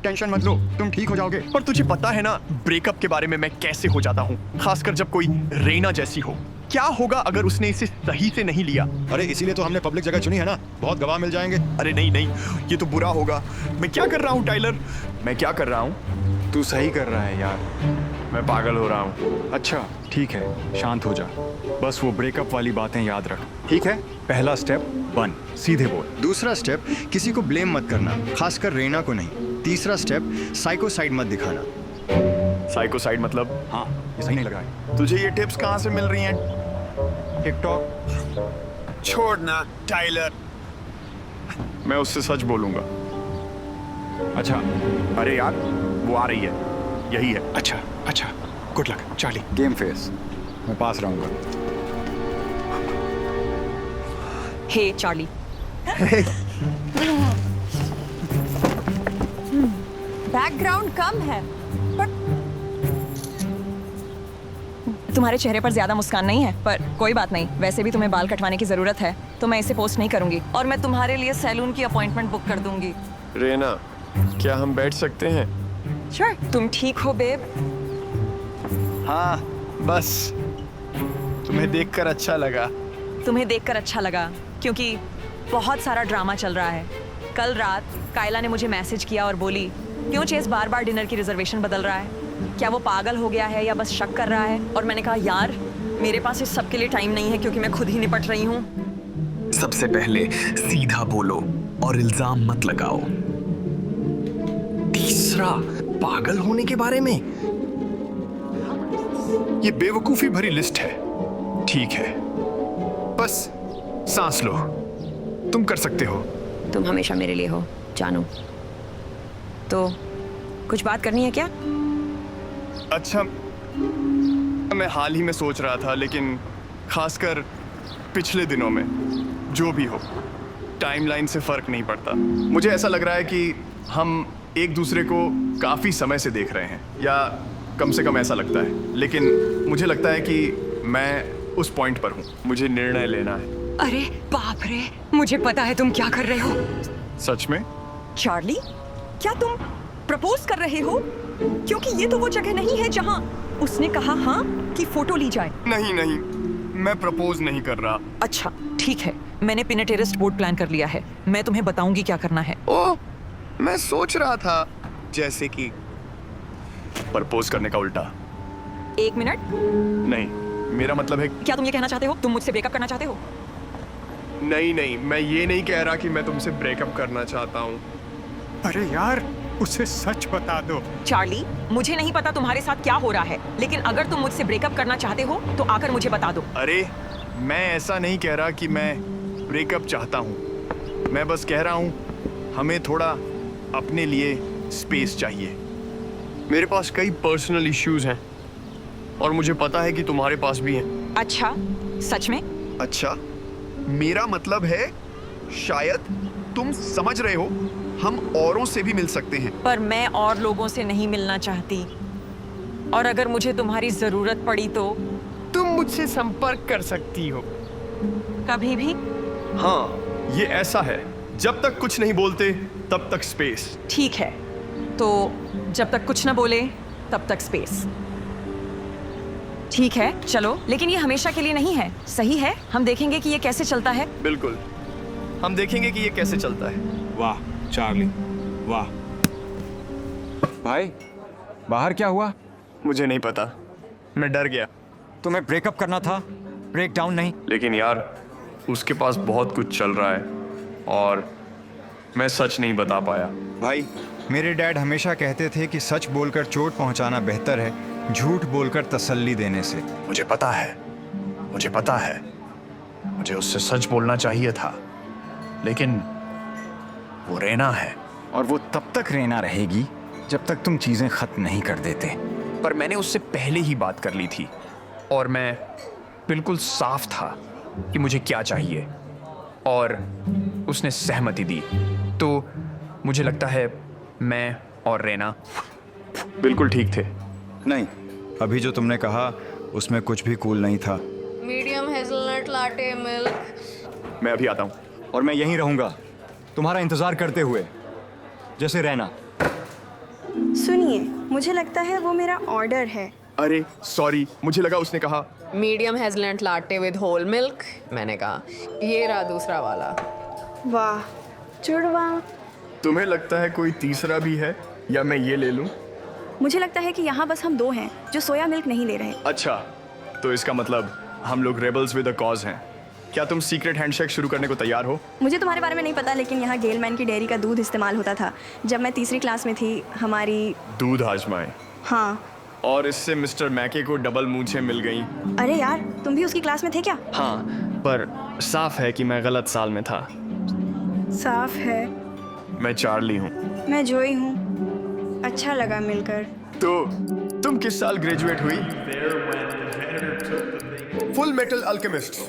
Tension मत लो, तुम ठीक हो जाओगे। पर तुझे पता है ना ब्रेकअप के बारे में मैं कैसे हो जाता हूँ, खासकर जब कोई रेना जैसी हो। क्या होगा अगर उसने इसे सही से नहीं लिया? अरे इसीलिए तो हमने पब्लिक जगह चुनी है ना, बहुत गवाह मिल जाएंगे। अरे नहीं नहीं, ये तो बुरा होगा। मैं क्या कर रहा हूँ टाइलर, मैं क्या कर रहा हूँ? तू सही कर रहा है यार। मैं पागल हो रहा हूँ। अच्छा ठीक है, शांत हो जा। बस वो ब्रेकअप वाली बातें याद रख, ठीक है? पहला स्टेप बन, सीधे बोल। दूसरा स्टेप, किसी को ब्लेम मत करना, खासकर रेना को नहीं। तीसरा स्टेप, साइको साइड मत दिखाना। साइको साइड मतलब? हाँ, ये सही नहीं लग रहा है। तुझे ये टिप्स कहाँ से मिल रही हैं? टिकटॉक। छोड़ना टाइलर, मैं उससे सच बोलूंगा। अच्छा। अरे यार वो आ रही है, यही है। अच्छा, good luck Charlie. Game face, मैं पास रहूंगा। हे चार्ली। बैकग्राउंड कम है पर तुम्हारे चेहरे पर ज्यादा मुस्कान नहीं है, पर कोई बात नहीं। वैसे भी तुम्हें बाल कटवाने की जरूरत है तो मैं इसे पोस्ट नहीं करूंगी और मैं तुम्हारे लिए सैलून की अपॉइंटमेंट बुक कर दूंगी। रेना, क्या हम बैठ सकते हैं? श्योर, तुम ठीक हो बेब? हाँ बस तुम्हें देखकर अच्छा लगा। तुम्हें देखकर अच्छा लगा क्योंकि बहुत सारा ड्रामा चल रहा है। कल रात कायला ने मुझे मैसेज किया और बोली, क्यों चेस बार बार डिनर की रिजर्वेशन बदल रहा है? क्या वो पागल हो गया है या बस शक कर रहा है? और मैंने कहा यार मेरे पास इस सब के लिए टाइम नहीं है क्योंकि मैं खुद ही निपट रही हूँ। सबसे पहले सीधा बोलो और इल्जाम मत लगाओ। तीसरा, पागल होने के बारे में। ये बेवकूफी भरी लिस्ट है। ठीक है, बस सांस लो, तुम कर सकते हो। तुम हमेशा मेरे लिए हो जानू। तो कुछ बात करनी है क्या? अच्छा, मैं हाल ही में सोच रहा था, लेकिन खासकर पिछले दिनों में, जो भी हो टाइमलाइन से फर्क नहीं पड़ता। मुझे ऐसा लग रहा है कि हम एक दूसरे को काफी समय से देख रहे हैं, या कम से कम ऐसा लगता है। लेकिन मुझे लगता है कि मैं उस पॉइंट पर हूँ, मुझे निर्णय लेना है। अरे बाप रे, मुझे पता है तुम क्या कर रहे हो। सच में? चार्ली, क्या तुम प्रपोज कर रहे हो? क्योंकि ये तो वो जगह नहीं है जहां उसने कहा हाँ कि फोटो ली जाए। नहीं नहीं, मैं प्रपोज नहीं कर रहा। अच्छा ठीक है, मैंने पिनेटेरिस्ट बोर्ड प्लान कर लिया है। मैं तुम्हें बताऊंगी क्या करना है। ओह, मैं सोच रहा था जैसे कि प्रपोज करने का उल्टा। एक मिनट, नहीं, मेरा मतलब है क्या तुम ये कहना चाहते हो तुम मुझसे ब्रेकअप करना चाहते हो? नहीं नहीं, मैं ये नहीं कह रहा कि मैं तुमसे ब्रेकअप करना चाहता हूँ। अरे यार, उसे सच बता दो। चार्ली, मुझे नहीं पता तुम्हारे साथ क्या हो रहा है, लेकिन अगर तुम मुझसे ब्रेकअप करना चाहते हो तो आकर मुझे बता दो। अरे मैं ऐसा नहीं कह रहा कि मैं ब्रेकअप चाहता हूँ, मैं बस कह रहा हूँ हमें थोड़ा अपने लिए स्पेस चाहिए। मेरे पास कई पर्सनल इश्यूज हैं और मुझे पता है कि तुम्हारे पास भी हैं। अच्छा, सच में? अच्छा, मेरा मतलब है शायद तुम समझ रहे हो, हम औरों से भी मिल सकते हैं। पर मैं और लोगों से नहीं मिलना चाहती, और अगर मुझे तुम्हारी जरूरत पड़ी तो तुम मुझसे संपर्क कर सकती हो। कभी भी? हाँ, ये ऐसा है, जब तक कुछ नहीं बोलते तब तक स्पेस। ठीक है, तो जब तक कुछ ना बोले तब तक स्पेस। ठीक है चलो, लेकिन ये हमेशा के लिए नहीं है, सही है? हम देखेंगे कि ये कैसे चलता है। बिल्कुल, हम देखेंगे कि ये कैसे चलता है। वाह चार्ली, वाह। भाई, बाहर क्या हुआ? मुझे नहीं पता, मैं डर गया। तुम्हें ब्रेकअप करना था, ब्रेक डाउन नहीं। लेकिन यार, उसके पास बहुत कुछ चल रहा है और मैं सच नहीं बता पाया। भाई, मेरे डैड हमेशा कहते थे कि सच बोलकर चोट पहुंचाना बेहतर है झूठ बोलकर तसल्ली देने से। मुझे पता है, मुझे पता है, मुझे उससे सच बोलना चाहिए था, लेकिन वो रेना है। और वो तब तक रहना रहेगी जब तक तुम चीजें खत्म नहीं कर देते। पर मैंने उससे पहले ही बात कर ली थी और मैं बिल्कुल साफ था कि मुझे क्या चाहिए, और उसने सहमति दी। तो मुझे लगता है मैं और रेना बिल्कुल ठीक थे। नहीं, अभी जो तुमने कहा उसमें कुछ भी कूल नहीं था। Medium hazelnut latte milk. मैं अभी आता हूँ। और मैं यहीं रहूंगा तुम्हारा इंतजार करते हुए, जैसे रहना। सुनिए, मुझे लगता है वो मेरा ऑर्डर है। अरे सॉरी, मुझे लगा उसने कहा। Medium hazelnut latte with whole milk. मैंने कहा ये रहा दूसरा वाला। वाह, जुड़वा। तुम्हें लगता है कोई तीसरा भी है या मैं ये ले लूं? मुझे लगता है कि यहाँ बस हम दो हैं जो सोया मिल्क नहीं ले रहे। अच्छा, तो इसका मतलब हम लोग रेबल्स विद अ कॉज हैं। क्या तुम सीक्रेट हैंडशेक शुरू करने को तैयार हो? मुझे तुम्हारे बारे में नहीं पता, लेकिन यहाँ गेलमैन की डेयरी का दूध इस्तेमाल होता था। जब मैं तीसरी क्लास में थी, हमारी। दूध आजमाए। हाँ। और इससे मिस्टर मैके को डबल मूंछें मिल गईं। अरे यार, तुम भी उसकी क्लास में थे क्या? हाँ, पर साफ है कि मैं गलत साल में था। साफ है। मैं चार्ली हूँ। मैं जोई हूँ। अच्छा लगा मिलकर। तो तुम किस साल ग्रेजुएट हुई? Full metal alchemist.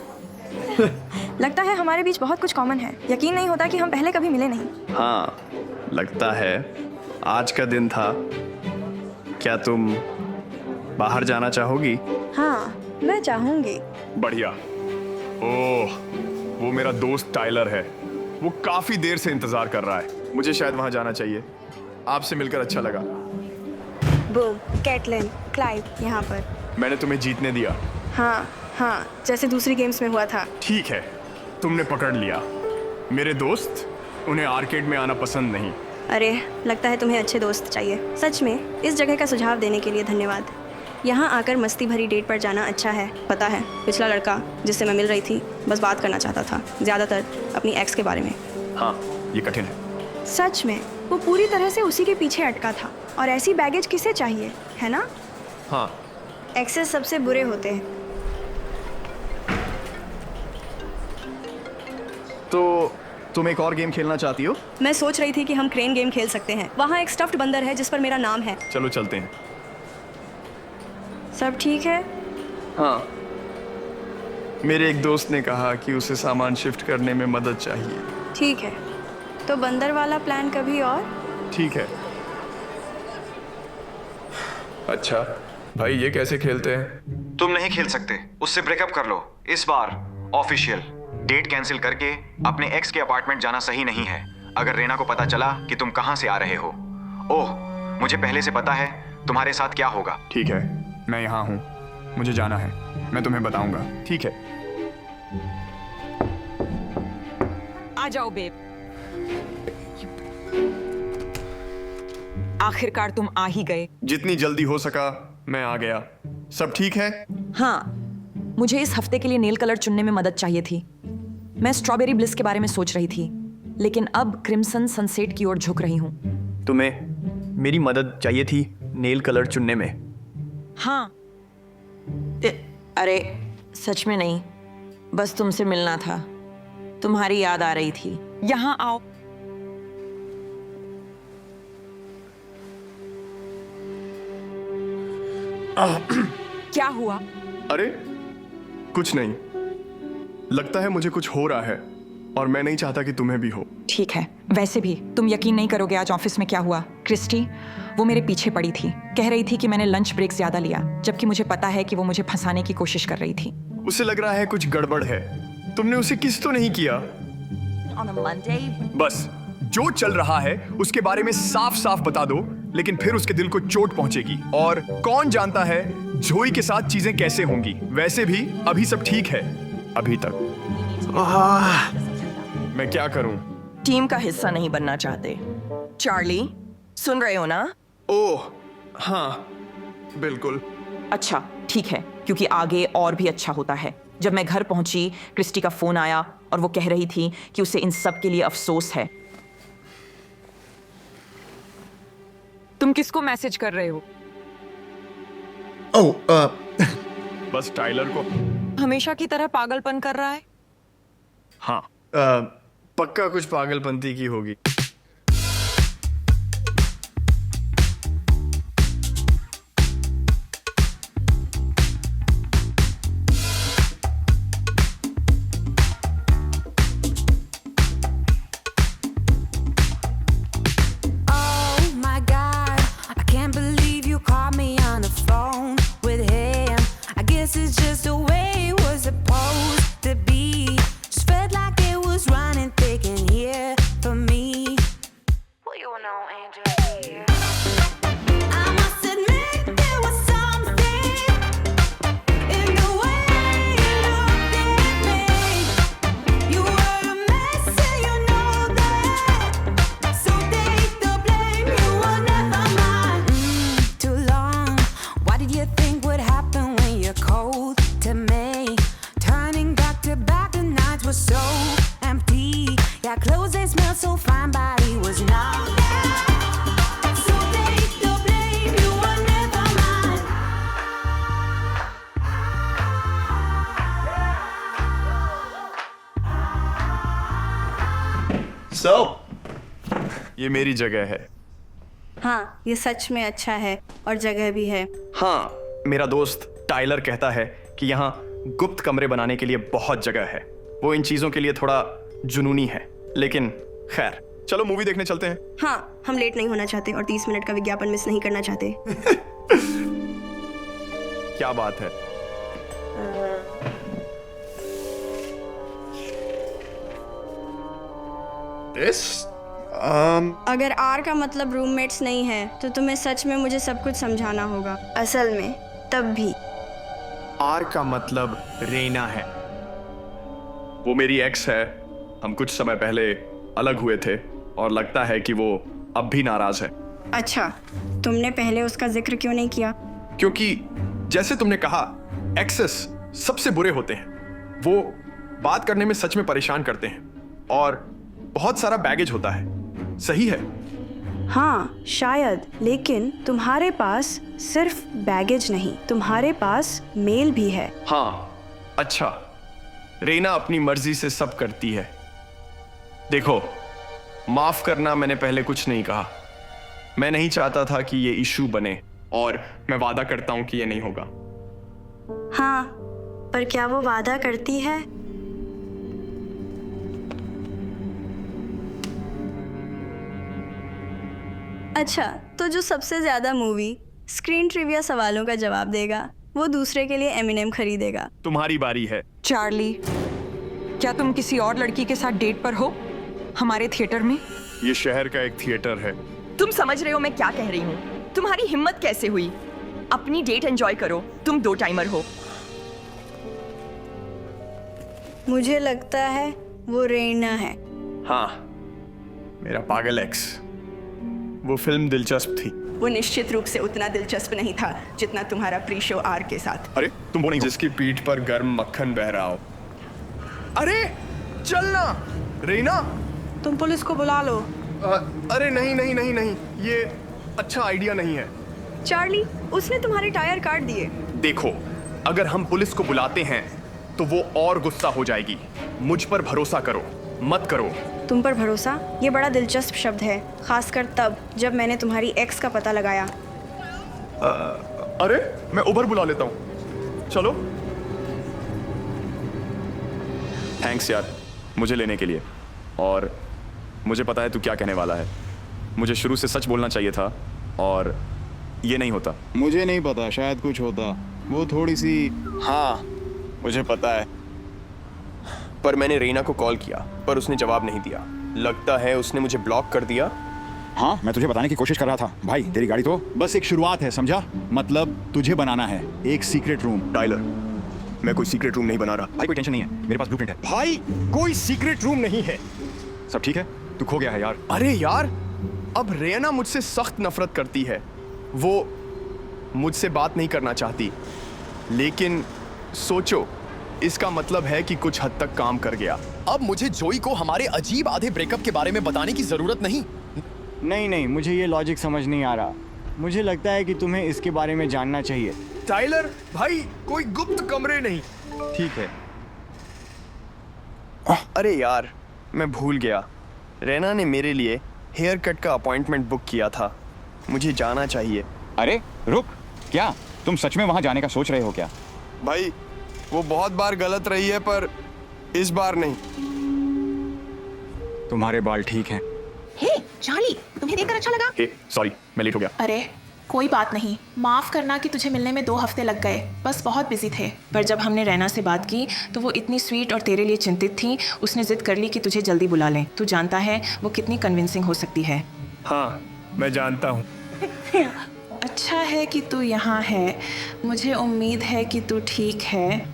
लगता है हमारे बीच बहुत कुछ कॉमन है। यकीन नहीं होता कि हम पहले कभी मिले नहीं। हाँ, लगता है आज का दिन था। क्या तुम बाहर जाना चाहोगी? हाँ, मैं चाहूंगी। बढ़िया। ओह, वो मेरा दोस्त टाइलर है। वो काफी देर से इंतजार कर रहा है। मुझे शायद वहां जाना चाहिए। आपसे मिलकर अच्छा लगा। बूम, कैटलिन, क्लाइव यहाँ पर। मैंने तुम्हें जीतने दिया। हाँ हाँ, जैसे दूसरी गेम्स में हुआ था। ठीक है, तुमने पकड़ लिया। मेरे दोस्त, उन्हें आर्केड में आना पसंद नहीं। अरे, लगता है तुम्हें अच्छे दोस्त चाहिए। सच में, इस जगह का सुझाव देने के लिए धन्यवाद। यहाँ आकर मस्ती भरी डेट पर जाना अच्छा है। पता है, पिछला लड़का जिससे मैं मिल रही थी बस बात करना चाहता था, ज़्यादातर अपनी एक्स के बारे में। हाँ, ये कठिन है। सच में, वो पूरी तरह से उसी के पीछे अटका था। और ऐसी बैगेज किसे चाहिए, है ना? हाँ। एक्सेस सबसे बुरे होते हैं। तो तुम एक और गेम खेलना चाहती हो? मैं सोच रही थी कि हम क्रेन गेम खेल सकते हैं। वहाँ एक स्टफ्ड बंदर है जिस पर मेरा नाम है। चलो चलते हैं। सब ठीक है? हाँ, मेरे एक दोस्त ने कहा कि उसे सामान शिफ्ट करने में मदद चाहिए। ठीक है, तो बंदर वाला प्लान कभी और। ठीक है। अच्छा भाई, ये कैसे खेलते हैं? तुम नहीं खेल सकते, उससे ब्रेकअप कर लो। इस बार ऑफिशियल डेट कैंसिल करके अपने एक्स के अपार्टमेंट जाना सही नहीं है। अगर रेना को पता चला कि तुम कहां से आ रहे हो, ओह, मुझे पहले से पता है तुम्हारे साथ क्या होगा। ठीक है, मैं यहाँ हूँ। मुझे जाना है, मैं तुम्हें बताऊंगा। ठीक है। आ जाओ बेब। आखिरकार तुम आ ही गए। जितनी जल्दी हो सका मैं आ गया। सब ठीक है? हाँ, मुझे इस हफ्ते के लिए नेल कलर चुनने में मदद चाहिए थी। मैं स्ट्रॉबेरी ब्लिस के बारे में सोच रही थी, लेकिन अब क्रिम्सन सनसेट की ओर झुक रही हूँ। तुम्हें मेरी मदद चाहिए थी नेल कलर चुनने में? हाँ। अरे सच में नहीं, बस तुमसे मिलना था। तुम्हारी याद आ रही थी। यहाँ आओ। क्या हुआ? अरे कुछ नहीं। लगता है मुझे कुछ हो रहा है और मैं नहीं चाहता कि तुम्हें भी हो। ठीक है, वैसे भी तुम यकीन नहीं करोगे आज ऑफिस में क्या हुआ। क्रिस्टी, वो मेरे पीछे पड़ी थी। कह रही थी कि मैंने लंच ब्रेक ज्यादा लिया, जबकि मुझे पता है कि वो मुझे फंसाने की कोशिश कर रही थी। उसे लग रहा है कुछ गड़बड़ है। तुमने उसे किस तो नहीं किया? On a Monday? बस जो चल रहा है उसके बारे में साफ साफ बता दो, लेकिन फिर उसके दिल को चोट पहुंचेगी। और कौन जानता है जोई के साथ चीजें कैसे होंगी। वैसे भी अभी सब ठीक है, अभी तक। मैं क्या करूं? टीम का हिस्सा नहीं बनना चाहते। चार्ली, सुन रहे हो ना? ओह हाँ, बिल्कुल। अच्छा ठीक है, क्योंकि आगे और भी अच्छा होता है। जब मैं घर पहुंची, क्रिस्टी का फोन आया और वो कह रही थी कि उसे इन सब के लिए अफसोस है। तुम किसको मैसेज कर रहे हो? बस टाइलर को। हमेशा की तरह पागलपन कर रहा है। हाँ, पक्का कुछ पागलपंती की होगी। Just felt like it was running thick in here for me. ये मेरी जगह है। हाँ, ये सच में अच्छा है और जगह भी है। हाँ, मेरा दोस्त टाइलर कहता है कि यहाँ गुप्त कमरे बनाने के लिए बहुत जगह है। वो इन चीज़ों के लिए थोड़ा जुनूनी है, लेकिन खैर, चलो मूवी देखने चलते हैं। हाँ, हम लेट नहीं होना चाहते और 30 मिनट का विज्ञापन मिस नहीं करना चाहते। क्या बात है। अगर आर का मतलब रूममेट्स नहीं है तो तुम्हें सच में मुझे सब कुछ समझाना होगा। असल में तब भी आर का मतलब रेना है। वो मेरी एक्स है। हम कुछ समय पहले अलग हुए थे और लगता है कि वो अब भी नाराज है। अच्छा, तुमने पहले उसका जिक्र क्यों नहीं किया? क्योंकि जैसे तुमने कहा, एक्सेस सबसे बुरे होते हैं। वो बात करने में सच में परेशान करते हैं और बहुत सारा बैगेज होता है। सही है। हाँ, शायद, लेकिन तुम्हारे पास सिर्फ बैगेज नहीं, तुम्हारे पास मेल भी है। हाँ, अच्छा, रेना अपनी मर्जी से सब करती है। देखो, माफ करना, मैंने पहले कुछ नहीं कहा। मैं नहीं चाहता था कि ये इशू बने और मैं वादा करता हूं कि ये नहीं होगा। हाँ, पर क्या वो वादा करती है? अच्छा, तो जो सबसे ज्यादा मूवी स्क्रीन ट्रिविया सवालों का जवाब देगा वो दूसरे के लिए एमिनेम खरीदेगा। तुम्हारी बारी है। चार्ली, क्या तुम किसी और लड़की के साथ डेट पर हो हमारे थिएटर में? ये शहर का एक थिएटर है। तुम समझ रहे हो मैं क्या कह रही हूँ? तुम्हारी हिम्मत कैसे हुई? अपनी डेट एंजॉय करो, तुम 2 टाइमर हो। मुझे लगता है वो रेना है। हाँ, मेरा पागल एक्स। वो फिल्म दिलचस्प थी। वो निश्चित रूप से उतना दिलचस्प नहीं था जितना तुम्हारा प्री शो आर के साथ। अरे तुम वो नहीं, जिसकी पीठ पर गर्म मक्खन बह रहा हो। अरे चलना रेना। तुम पुलिस को बुला लो। अरे नहीं नहीं नहीं नहीं, ये अच्छा आइडिया नहीं है। चार्ली, उसने तुम्हारे टायर काट दिए। देखो, अगर हम पुलिस को बुलाते हैं तो वो और गुस्सा हो जाएगी। मुझ पर भरोसा करो, मत करो। तुम पर भरोसा, ये बड़ा दिलचस्प शब्द है, खासकर तब जब मैंने तुम्हारी एक्स का पता लगाया। अरे मैं उबर बुला लेता हूँ, चलो। थैंक्स यार, मुझे लेने के लिए। और मुझे पता है तू क्या कहने वाला है। मुझे शुरू से सच बोलना चाहिए था और ये नहीं होता। मुझे नहीं पता, शायद कुछ होता। वो थोड़ी सी। हाँ, मुझे पता है, पर मैंने रीना को कॉल किया पर उसने जवाब नहीं दिया। लगता है उसने मुझे ब्लॉक कर दिया। हाँ, मैं तुझे बताने की कोशिश कर रहा था भाई। तेरी गाड़ी तो बस एक शुरुआत है, समझा? मतलब तुझे बनाना है एक सीक्रेट रूम। टाइलर, मैं कोई सीक्रेट रूम नहीं बना रहा। भाई कोई टेंशन नहीं है, मेरे पास ब्लूप्रिंट है। भाई कोई सीक्रेट रूम नहीं है। सब ठीक है? तू खो गया है यार। अरे यार, अब रेना मुझसे सख्त नफरत करती है। वो मुझसे बात नहीं करना चाहती, लेकिन सोचो, इसका मतलब है कि कुछ हद तक काम कर गया। अब मुझे जोई को हमारे अजीब आधे ब्रेकअप के बारे में बताने की जरूरत नहीं। नहीं, मुझे ये लॉजिक समझ नहीं आ रहा। मुझे लगता है कि तुम्हें इसके बारे में जानना चाहिए। टाइलर भाई, कोई गुप्त कमरे नहीं। ठीक है। अरे यार, मैं भूल गया। रेना ने मेरे लिए हेयर कट का अपॉइंटमेंट बुक किया था। मुझे जाना चाहिए। अरे रुक, क्या तुम सच में वहां जाने का सोच रहे हो क्या? भाई, वो बहुत बार गलत रही है पर इस बार नहीं। तुम्हारे बाल ठीक हैं? हे चार्ली, तुम्हें देखकर अच्छा लगा? सॉरी, मैं लेट हो गया। अरे कोई बात नहीं, माफ करना कि तुझे मिलने में 2 हफ्ते लग गए, बस बहुत बिजी थे। पर जब हमने रैना से बात की तो वो इतनी स्वीट और तेरे लिए चिंतित थी, उसने जिद कर ली कि तुझे जल्दी बुला लें। तू जानता है वो कितनी कन्विंसिंग हो सकती है। हाँ, मैं जानता हूँ। अच्छा है कि तू यहाँ है। मुझे उम्मीद है कि तू ठीक है।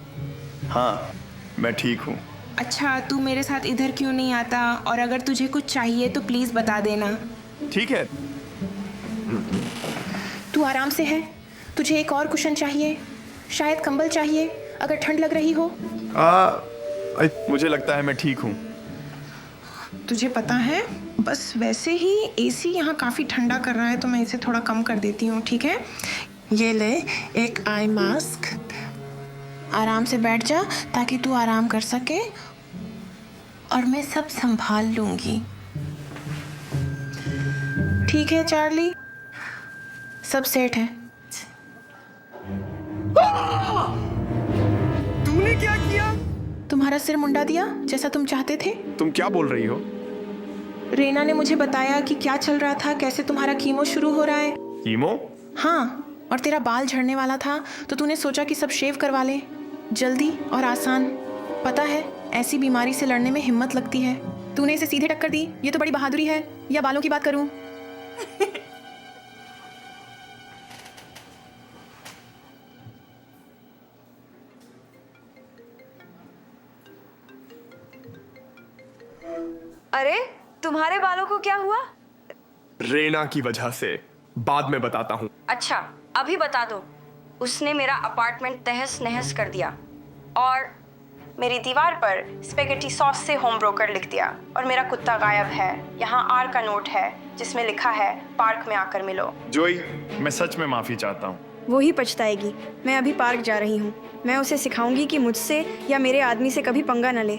हाँ, मैं ठीक हूँ। अच्छा, तू मेरे साथ इधर क्यों नहीं आता? और अगर तुझे कुछ चाहिए तो प्लीज़ बता देना। ठीक है। तू आराम से है? तुझे एक और कुशन चाहिए? शायद कंबल चाहिए अगर ठंड लग रही हो। मुझे लगता है मैं ठीक हूँ। तुझे पता है, बस वैसे ही एसी यहाँ काफ़ी ठंडा कर रहा है तो मैं इसे थोड़ा कम कर देती हूँ, ठीक है? ये ले एक आई मास्क। आराम से बैठ जा ताकि तू आराम कर सके और मैं सब संभाल लूँगी। ठीक है चार्ली, सब सेट है। तूने क्या किया? तुम्हारा सिर मुंडा दिया जैसा तुम चाहते थे। तुम क्या बोल रही हो? रेना ने मुझे बताया कि क्या चल रहा था, कैसे तुम्हारा कीमो शुरू हो रहा है। कीमो? हाँ, और तेरा बाल झड़ने वाला था तो तूने सोचा कि सब शेव करवा ले, जल्दी और आसान। पता है, ऐसी बीमारी से लड़ने में हिम्मत लगती है। तूने इसे सीधे टक्कर दी, ये तो बड़ी बहादुरी है। या बालों की बात करूं? अरे तुम्हारे बालों को क्या हुआ? रेना की वजह से। बाद में बताता हूँ। अच्छा, अभी बता दो। उसने मेरा अपार्टमेंट तहस नहस कर दिया और मेरी दीवार पर स्पेगेटी सॉस से होम ब्रोकर लिख दिया, और मेरा कुत्ता गायब है। यहाँ आर का नोट है जिसमें लिखा है पार्क में आकर मिलो। जोई, मैं सच में माफी चाहता हूँ। वो ही पछताएगी। मैं अभी पार्क जा रही हूँ। मैं उसे सिखाऊंगी कि मुझसे या मेरे आदमी से कभी पंगा न ले।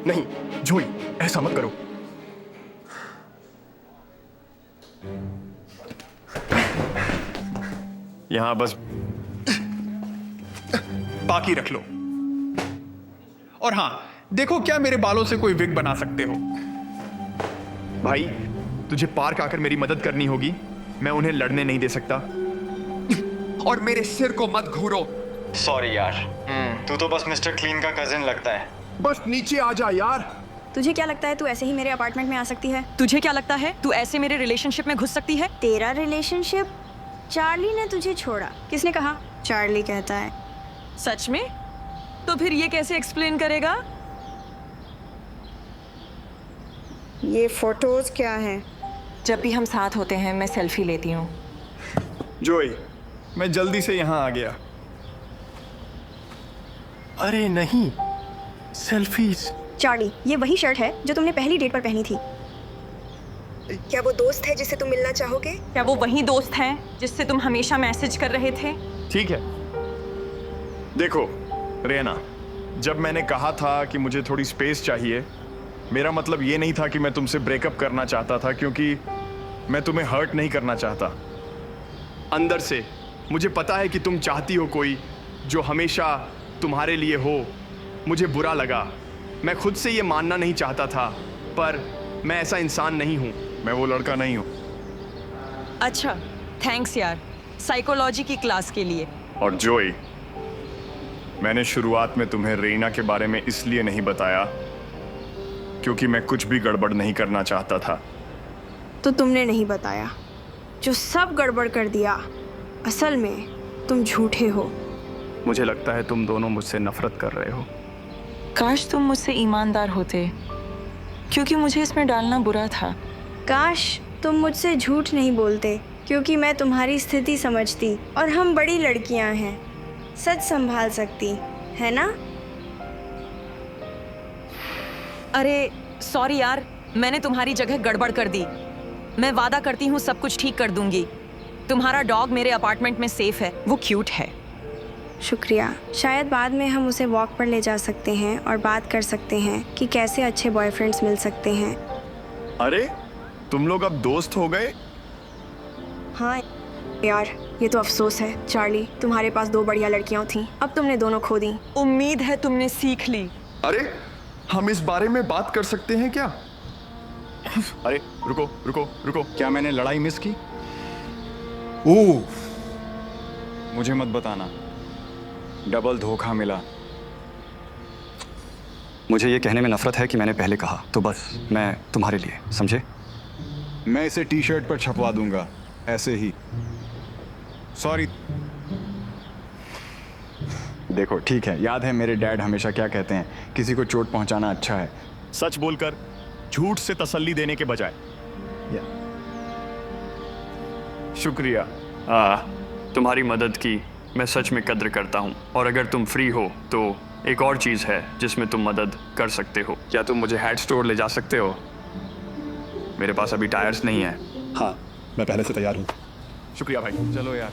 नहीं जोई, ऐसा मत करो। यहाँ बस बाकी रख लो। और हाँ, देखो क्या मेरे बालों से कोई विग बना सकते हो। भाई, तुझे पार्क आकर मेरी मदद करनी होगी। मैं उन्हें लड़ने नहीं दे सकता। और मेरे सिर को मत घूरो। सॉरी यार, तू तो बस मिस्टर क्लीन का कजिन लगता है। बस नीचे आ जा यार। तुझे क्या लगता है तू ऐसे ही मेरे अपार्टमेंट में आ सकती है? तुझे क्या लगता है तू ऐसे मेरे रिलेशनशिप में घुस सकती है? तेरा रिलेशनशिप? चार्ली ने तुझे छोड़ा। किसने कहा? चार्ली कहता है। सच में? तो फिर ये कैसे एक्सप्लेन करेगा? ये फोटोज क्या हैं? जब भी हम साथ होते हैं मैं सेल्फी लेती हूँ। जोई, मैं जल्दी से यहाँ आ गया। अरे नहीं, सेल्फीज। चार्ली, ये वही शर्ट है जो तुमने पहली डेट पर पहनी थी। क्या वो दोस्त है जिससे तुम मिलना चाहोगे? क्या वो वही दोस्त हैं जिससे तुम हमेशा मैसेज कर रहे थे? ठीक है। देखो रेना, जब मैंने कहा था कि मुझे थोड़ी स्पेस चाहिए, मेरा मतलब ये नहीं था कि मैं तुमसे ब्रेकअप करना चाहता था, क्योंकि मैं तुम्हें हर्ट नहीं करना चाहता। अंदर से मुझे पता है कि तुम चाहती हो कोई जो हमेशा तुम्हारे लिए हो। मुझे बुरा लगा, मैं खुद से ये मानना नहीं चाहता था, पर मैं ऐसा इंसान नहीं हूँ। मैं वो लड़का नहीं हूँ। अच्छा, थैंक्स यार, साइकोलॉजी की क्लास के लिए। और जोई, मैंने शुरुआत में तुम्हें रीना के बारे में इसलिए नहीं बताया क्योंकि मैं कुछ भी गड़बड़ नहीं करना चाहता था। तो तुमने नहीं बताया, जो सब गड़बड़ कर दिया। असल में तुम झूठे हो। मुझे लगता है तुम दोनों मुझसे नफरत कर रहे हो। काश तुम मुझसे ईमानदार होते, क्योंकि मुझे इसमें डालना बुरा था। काश तुम मुझसे झूठ नहीं बोलते, क्योंकि मैं तुम्हारी स्थिति समझती और हम बड़ी लड़कियां हैं, सच संभाल सकती है ना? अरे सॉरी यार, मैंने तुम्हारी जगह गड़बड़ कर दी। मैं वादा करती हूँ सब कुछ ठीक कर दूंगी। तुम्हारा डॉग मेरे अपार्टमेंट में सेफ है, वो क्यूट है। शुक्रिया। शायद बाद में हम उसे वॉक पर ले जा सकते हैं और बात कर सकते हैं कि कैसे अच्छे बॉयफ्रेंड्स मिल सकते हैं। अरे तुम लोग अब दोस्त हो गए? हाँ यार, ये तो अफसोस है चार्ली, तुम्हारे पास 2 बढ़िया लड़कियां थीं, अब तुमने दोनों खो दी। उम्मीद है तुमने सीख ली। अरे हम इस बारे में बात कर सकते हैं क्या? अरे रुको रुको रुको, क्या मैंने लड़ाई मिस की? ओह, मुझे मत बताना डबल धोखा मिला। मुझे ये कहने में नफरत है कि मैंने पहले कहा, तो बस मैं तुम्हारे लिए, समझे? मैं इसे टी शर्ट पर छपवा दूंगा, ऐसे ही। सॉरी। देखो ठीक है, याद है मेरे डैड हमेशा क्या कहते हैं, किसी को चोट पहुंचाना अच्छा है। सच बोलकर झूठ से तसल्ली देने के बजाय। शुक्रिया। तुम्हारी मदद की मैं सच में कद्र करता हूँ, और अगर तुम फ्री हो तो एक और चीज़ है जिसमें तुम मदद कर सकते हो। क्या तुम मुझे हैट स्टोर ले जा सकते हो? मेरे पास अभी टायर्स नहीं है। हाँ, मैं पहले से तैयार हूँ। शुक्रिया भाई। चलो यार।